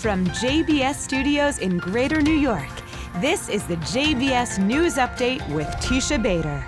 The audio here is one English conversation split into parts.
From JBS Studios in Greater New York, this is the JBS News Update with Teisha Bader.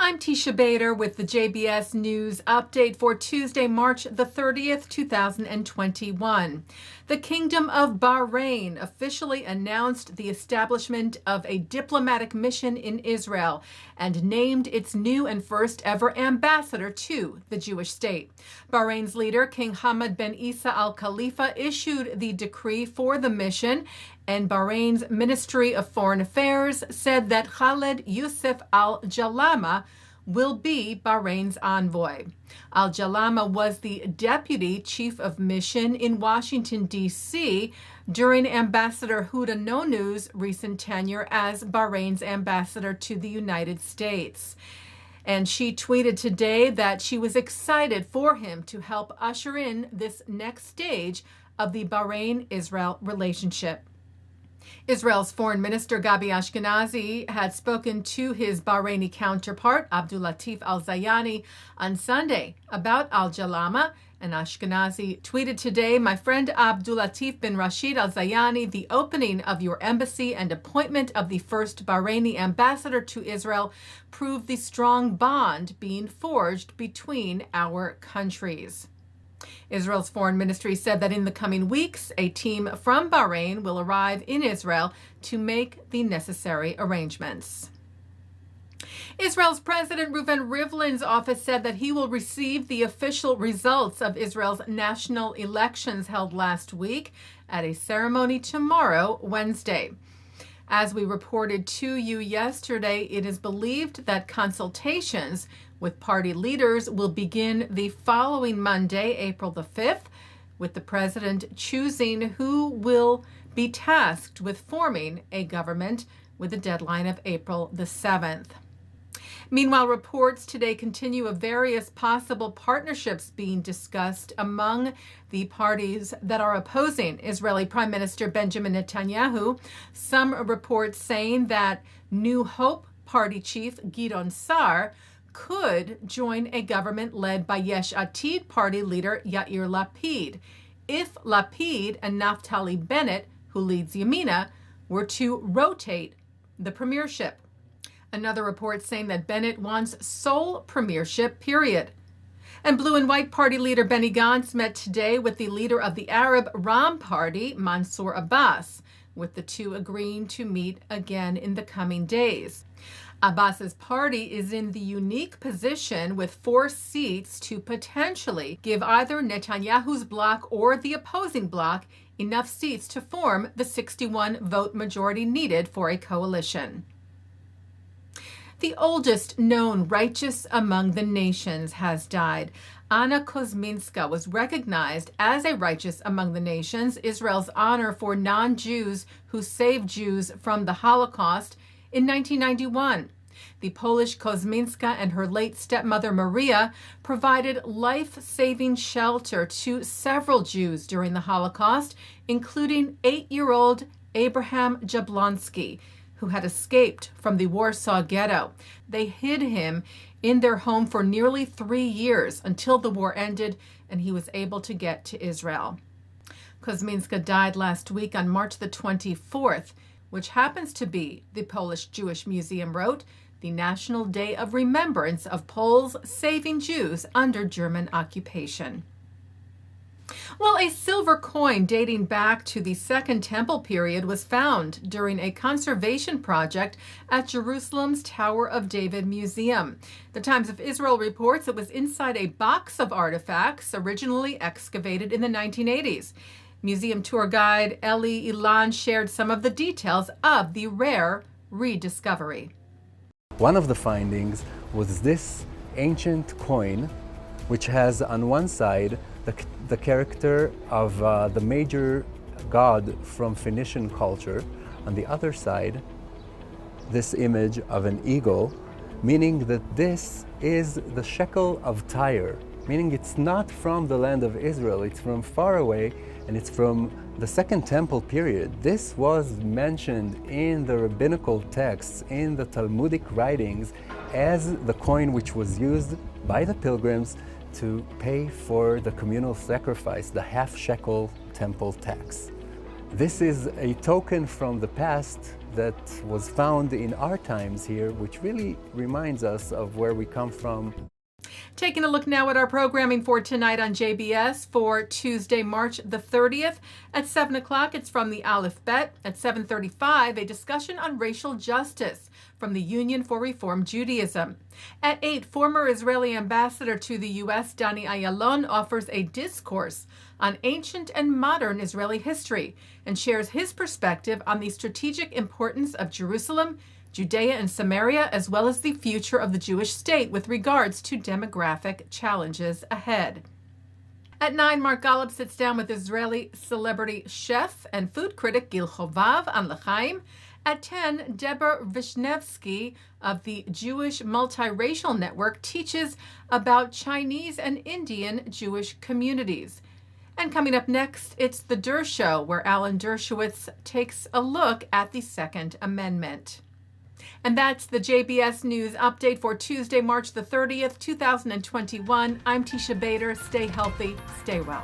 I'm Teisha Bader with the JBS News Update for Tuesday, March the 30th, 2021. The Kingdom of Bahrain officially announced the establishment of a diplomatic mission in Israel and named its new and first ever ambassador to the Jewish state. Bahrain's leader, King Hamad bin Isa Al Khalifa, issued the decree for the mission, and Bahrain's Ministry of Foreign Affairs said that Khaled Youssef Al Jalama will be Bahrain's envoy. Al Jalama was the deputy chief of mission in Washington, D.C. during Ambassador Huda Nonu's recent tenure as Bahrain's ambassador to the United States. And she tweeted today that she was excited for him to help usher in this next stage of the Bahrain-Israel relationship. Israel's Foreign Minister Gabi Ashkenazi had spoken to his Bahraini counterpart, Abdul Latif Al-Zayani, on Sunday about Al-Jalama, and Ashkenazi tweeted today, "My friend Abdul Latif bin Rashid Al-Zayani, the opening of your embassy and appointment of the first Bahraini ambassador to Israel proved the strong bond being forged between our countries." Israel's foreign ministry said that in the coming weeks, a team from Bahrain will arrive in Israel to make the necessary arrangements. Israel's President Reuven Rivlin's office said that he will receive the official results of Israel's national elections held last week at a ceremony tomorrow, Wednesday. As we reported to you yesterday, it is believed that consultations with party leaders will begin the following Monday, April the 5th, with the president choosing who will be tasked with forming a government with a deadline of April the 7th. Meanwhile, reports today continue of various possible partnerships being discussed among the parties that are opposing Israeli Prime Minister Benjamin Netanyahu. Some reports saying that New Hope Party chief Gideon Sa'ar could join a government led by Yesh Atid party leader Yair Lapid if Lapid and Naftali Bennett, who leads Yamina, were to rotate the premiership. Another report saying that Bennett wants sole premiership, period. And Blue and White Party leader Benny Gantz met today with the leader of the Arab Ram Party, Mansour Abbas, with the two agreeing to meet again in the coming days. Abbas's party is in the unique position with 4 seats to potentially give either Netanyahu's bloc or the opposing bloc enough seats to form the 61 vote majority needed for a coalition. The oldest known righteous among the nations has died. Anna Kosminska was recognized as a righteous among the nations, Israel's honor for non-Jews who saved Jews from the Holocaust, in 1991. The Polish Kosminska and her late stepmother Maria provided life-saving shelter to several Jews during the Holocaust, including 8-year-old Abraham Jablonski, who had escaped from the Warsaw Ghetto. They hid him in their home for nearly 3 years until the war ended and he was able to get to Israel. Kosminska died last week on March the 24th, which happens to be, the Polish Jewish Museum wrote, the National Day of Remembrance of Poles saving Jews under German occupation. Well, a silver coin dating back to the Second Temple period was found during a conservation project at Jerusalem's Tower of David Museum. The Times of Israel reports it was inside a box of artifacts originally excavated in the 1980s. Museum tour guide Eli Ilan shared some of the details of the rare rediscovery. One of the findings was this ancient coin, which has on one side the character of the major god from Phoenician culture. On the other side, this image of an eagle, meaning that this is the shekel of Tyre, meaning it's not from the land of Israel, it's from far away, and it's from the Second Temple period. This was mentioned in the rabbinical texts, in the Talmudic writings, as the coin which was used by the pilgrims to pay for the communal sacrifice, the half shekel temple tax. This is a token from the past that was found in our times here, which really reminds us of where we come from. Taking a look now at our programming for tonight on JBS for Tuesday, March the 30th. At 7 o'clock, it's from the Aleph Bet. At 7:35, a discussion on racial justice from the Union for Reform Judaism. At 8, former Israeli ambassador to the U.S., Dani Ayalon, offers a discourse on ancient and modern Israeli history and shares his perspective on the strategic importance of Jerusalem, Judea and Samaria, as well as the future of the Jewish state with regards to demographic challenges ahead. At 9, Mark Golub sits down with Israeli celebrity chef and food critic Gil Chovav on L'chaim. At 10, Deborah Vishnevsky of the Jewish Multiracial Network teaches about Chinese and Indian Jewish communities. And coming up next, it's The Der Show, where Alan Dershowitz takes a look at the Second Amendment. And that's the JBS News Update for Tuesday, March the 30th, 2021. I'm Teisha Bader. Stay healthy, stay well.